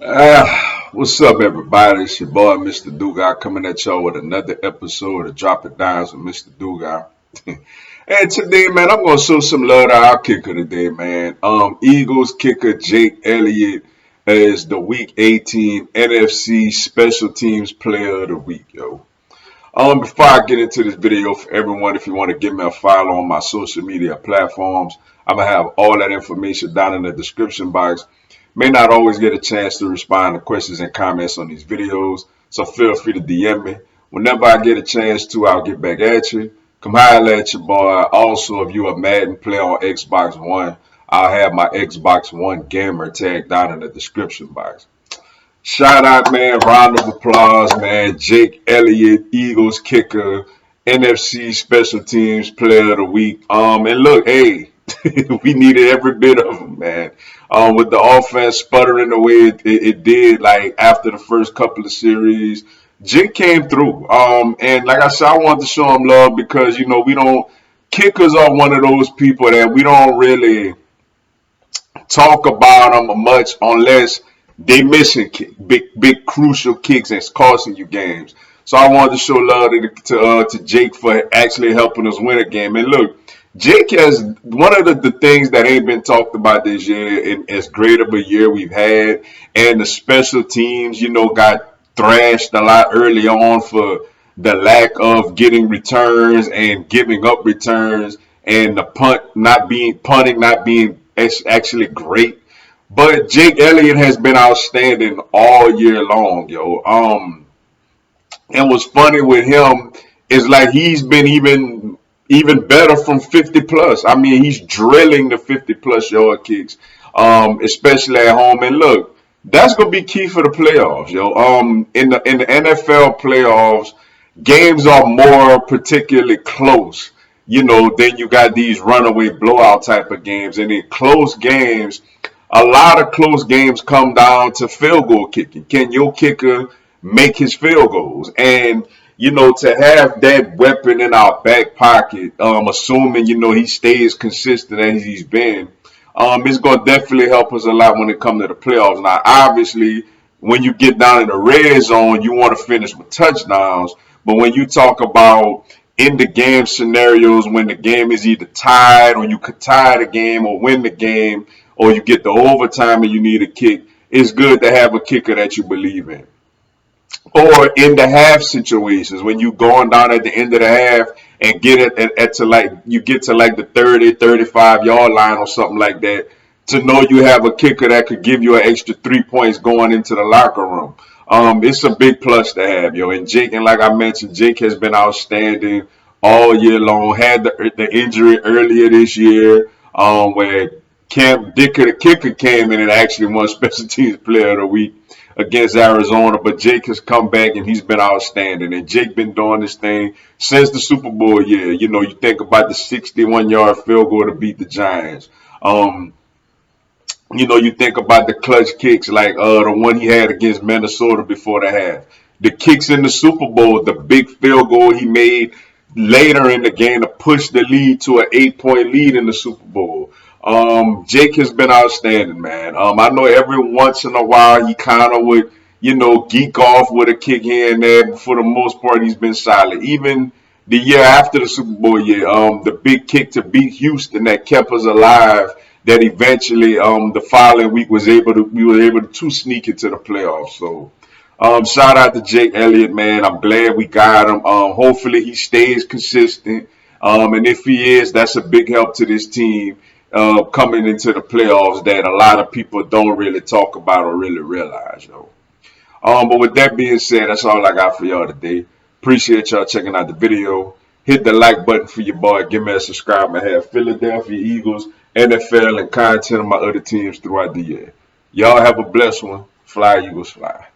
What's up, everybody? It's your boy, Mr. Dugai, coming at y'all with another episode of Drop It Downs with Mr. Dugai. And today, man, I'm gonna show some love to our kicker today, man. Eagles kicker Jake Elliott is the Week 18 NFC Special Teams Player of the Week, yo. Before I get into this video, for everyone, if you want to give me a follow on my social media platforms, I'm gonna have all that information down in the description box. May not always get a chance to respond to questions and comments on these videos, so feel free to DM me. Whenever I get a chance to, I'll get back at you. Come holler at your boy. Also, if you're a Madden player on Xbox One, I'll have my Xbox One gamer tag down in the description box. Shout out, man. Round of applause, man. Jake Elliott, Eagles kicker, NFC Special Teams Player of the Week. And look, hey, we needed every bit of them, man. With the offense sputtering the way it did, like after the first couple of series, Jake came through. And like I said, I wanted to show him love because we don't. Kickers are one of those people that we don't really talk about them much unless they missing big crucial kicks and it's costing you games. So I wanted to show love to Jake for actually helping us win a game. And look, Jake has one of the things that ain't been talked about this year, and as great of a year we've had, and the special teams, got thrashed a lot early on for the lack of getting returns and giving up returns, and the punting not being actually great. But Jake Elliott has been outstanding all year long, yo. And what's funny with him is like he's been even better from 50 plus. I mean, he's drilling the 50 plus yard kicks, especially at home. And look, that's gonna be key for the playoffs, yo. In the NFL playoffs, games are more particularly close. Then you got these runaway blowout type of games, and in close games, a lot of close games come down to field goal kicking. Can your kicker make his field goals? And to have that weapon in our back pocket, assuming he stays consistent as he's been, it's gonna definitely help us a lot when it comes to the playoffs. Now, obviously, when you get down in the red zone, you want to finish with touchdowns. But when you talk about in the game scenarios when the game is either tied or you could tie the game or win the game or you get the overtime and you need a kick, it's good to have a kicker that you believe in. Or in the half situations when you going down at the end of the half and get it at to like you get to like the 30, 35 yard line or something like that, to know you have a kicker that could give you an extra 3 points going into the locker room. It's a big plus to have, yo. And Jake, and like I mentioned, Jake has been outstanding all year long. Had the injury earlier this year, where Cam Dicker, the kicker, came in and actually won Special Teams Player of the Week against Arizona. But Jake has come back and he's been outstanding. And Jake been doing this thing since the Super Bowl year. You think about the 61-yard field goal to beat the Giants. You think about the clutch kicks like the one he had against Minnesota before the half. The kicks in the Super Bowl, the big field goal he made later in the game to push the lead to an 8-point lead in the Super Bowl. Jake has been outstanding, man. I know every once in a while he kind of would, geek off with a kick here and there, but for the most part he's been solid. Even the year after the Super Bowl year, the big kick to beat Houston that kept us alive, that eventually the following week we were able to sneak into the playoffs. So shout out to Jake Elliott, man. I'm glad we got him. Hopefully he stays consistent. And if he is, that's a big help to this team coming into the playoffs that a lot of people don't really talk about or really realize, yo. But with that being said, that's all I got for y'all today. Appreciate y'all checking out the video. Hit the like button for your boy. Give me a subscribe. I have Philadelphia Eagles, NFL, and content of my other teams throughout the year. Y'all have a blessed one. Fly, Eagles, fly.